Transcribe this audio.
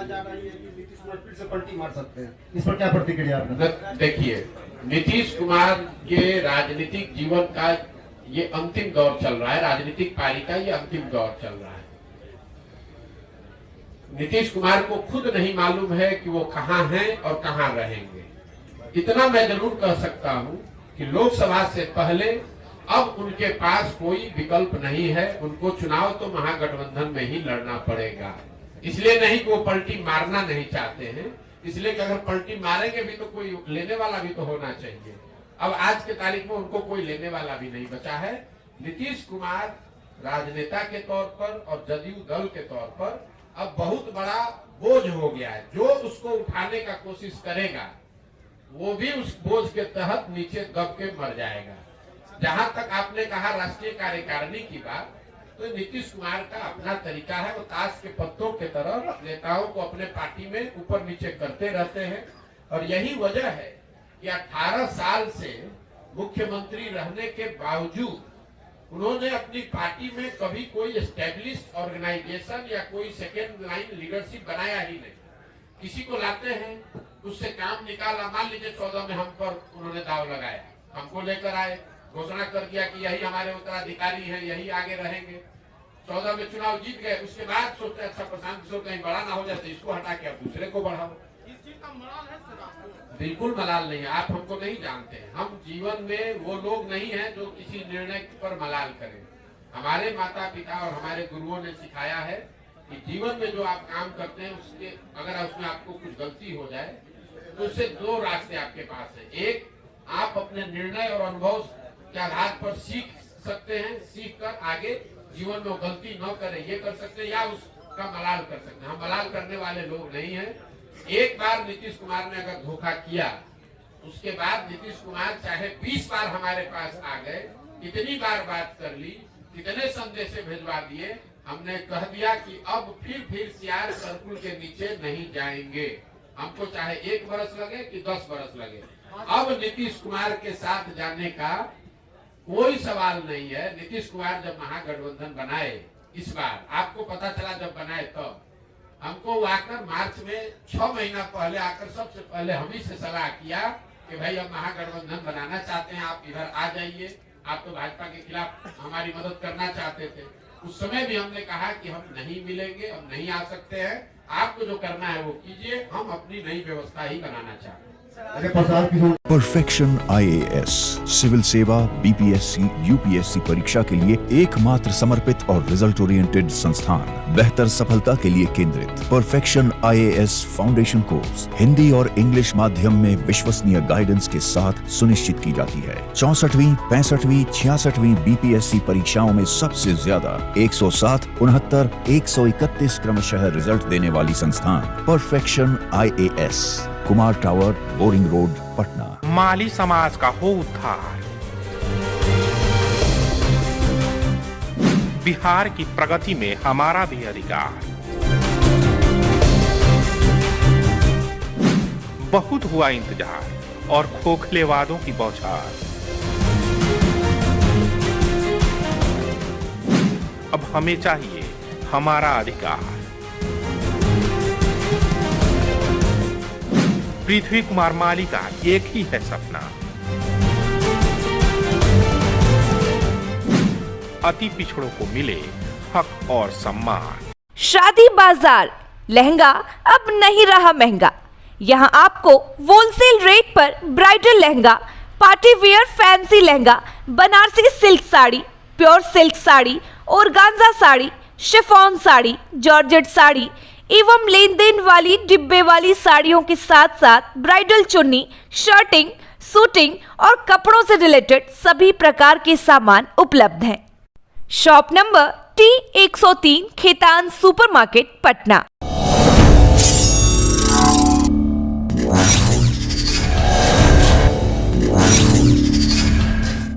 आवाज आ रही है कि नीतीश कुमार फिर से पलटी मार सकते हैं, इस पर क्या प्रतिक्रिया आपका? देखिए, नीतीश कुमार के राजनीतिक जीवन का ये अंतिम दौर चल रहा है, राजनीतिक पारी का ये अंतिम दौर चल रहा है। नीतीश कुमार को खुद नहीं मालूम है कि वो कहां हैं और कहां रहेंगे। इतना मैं जरूर कह सकता हूं कि लोकसभा से पहले अब उनके पास कोई विकल्प नहीं है, उनको चुनाव तो महागठबंधन में ही लड़ना पड़ेगा। इसलिए नहीं कि वो पलटी मारना नहीं चाहते हैं, इसलिए कि अगर पलटी मारेंगे भी तो कोई लेने वाला भी तो होना चाहिए। अब आज के तारीख में उनको कोई लेने वाला भी नहीं बचा है। नीतीश कुमार राजनेता के तौर पर और जदयू दल के तौर पर अब बहुत बड़ा बोझ हो गया है। जो उसको उठाने का कोशिश करेगा वो भी उस बोझ के तहत नीचे दब के मर जाएगा। जहां तक आपने कहा राष्ट्रीय कार्यकारिणी की बात, तो नीतीश कुमार का अपना तरीका है, वो ताश के पत्तों के तरह नेताओं को अपने पार्टी में ऊपर नीचे करते रहते हैं। और यही वजह है कि 18 साल से मुख्यमंत्री रहने के बावजूद उन्होंने अपनी पार्टी में कभी कोई एस्टेब्लिश्ड ऑर्गेनाइजेशन या कोई सेकेंड लाइन लीडरशिप बनाया ही नहीं। किसी को लाते हैं, उससे काम निकाला, मान लीजिए 14 में हम पर उन्होंने दाव लगाया, हमको लेकर आए, घोषणा कर दिया कि यही हमारे उत्तराधिकारी हैं, यही आगे रहेंगे। 14 में चुनाव जीत गए, उसके बाद सोचते अच्छा प्रशांत किशोर कहीं बड़ा ना हो जाए तो इसको हटा के अब दूसरे को बढ़ाओ। इस चीज का मलाल है सर? बिल्कुल मलाल नहीं है, आप हमको नहीं जानते हैं। हम जीवन में वो लोग नहीं हैं जो किसी निर्णय पर मलाल करें। हमारे माता पिता और हमारे गुरुओं ने सिखाया है कि जीवन में जो आप काम करते हैं उसके अगर उसमें आपको कुछ गलती हो जाए तो उससे दो रास्ते आपके पास है। एक, आप अपने निर्णय और अनुभव के आधार पर सीख सकते हैं, सीख कर आगे जीवन में गलती न करें ये कर सकते हैं, या उसका मलाल कर सकते हैं। हम मलाल करने वाले लोग नहीं हैं। एक बार नीतीश कुमार ने अगर धोखा किया, उसके बाद नीतीश कुमार चाहे 20 बार हमारे पास आ गए, कितनी बार बात कर ली, कितने संदेश भिजवा दिए, हमने कह दिया कि अब फिर सियार सर्कुल के नीचे नहीं जाएंगे। हमको चाहे 1 बरस लगे कि 10 बरस लगे, अब नीतीश कुमार के साथ जाने का कोई सवाल नहीं है। नीतीश कुमार जब महागठबंधन बनाए, इस बार आपको पता चला जब बनाए तब हमको आकर मार्च में 6 महीना पहले आकर सबसे पहले हम ही से सलाह किया कि भाई अब महागठबंधन बनाना चाहते हैं, आप इधर आ जाइए। आप तो भाजपा के खिलाफ हमारी मदद करना चाहते थे। उस समय भी हमने कहा कि हम नहीं मिलेंगे, हम नहीं आ सकते हैं, आपको जो करना है वो कीजिए, हम अपनी नई व्यवस्था ही बनाना चाहते हैं। परफेक्शन IAS सिविल सेवा, BPSC, UPSC परीक्षा के लिए एकमात्र समर्पित और रिजल्ट ओरिएंटेड संस्थान, बेहतर सफलता के लिए केंद्रित। Perfection IAS foundation course Hindi और इंग्लिश माध्यम में विश्वसनीय गाइडेंस के साथ सुनिश्चित की जाती है। 64वीं, 65वीं, 66वीं BPSC परीक्षाओं में सबसे ज्यादा 107, 69, 131 क्रमशः रिजल्ट देने वाली संस्थान Perfection IAS, Kumar tower, Boring Road, Patna. माली समाज का हो उद्धार, बिहार की प्रगति में हमारा भी अधिकार। बहुत हुआ इंतजार और खोखले वादों की बौछार। अब हमें चाहिए हमारा अधिकार। पृथ्वी कुमार माली का एक ही है सपना, अति पिछड़ों को मिले हक और सम्मान। शादी बाजार लहंगा अब नहीं रहा महंगा। यहाँ आपको होलसेल रेट पर bridal lehenga, party wear fancy lehenga, Banarasi silk sari, pure silk sari, organza sari, chiffon sari, georgette sari एवं लेन देन वाली डिब्बे वाली साड़ियों के साथ साथ ब्राइडल चुन्नी, शर्टिंग, सूटिंग और कपड़ों से रिलेटेड सभी प्रकार के सामान उपलब्ध हैं। Shop number T103 Khetan supermarket, Patna.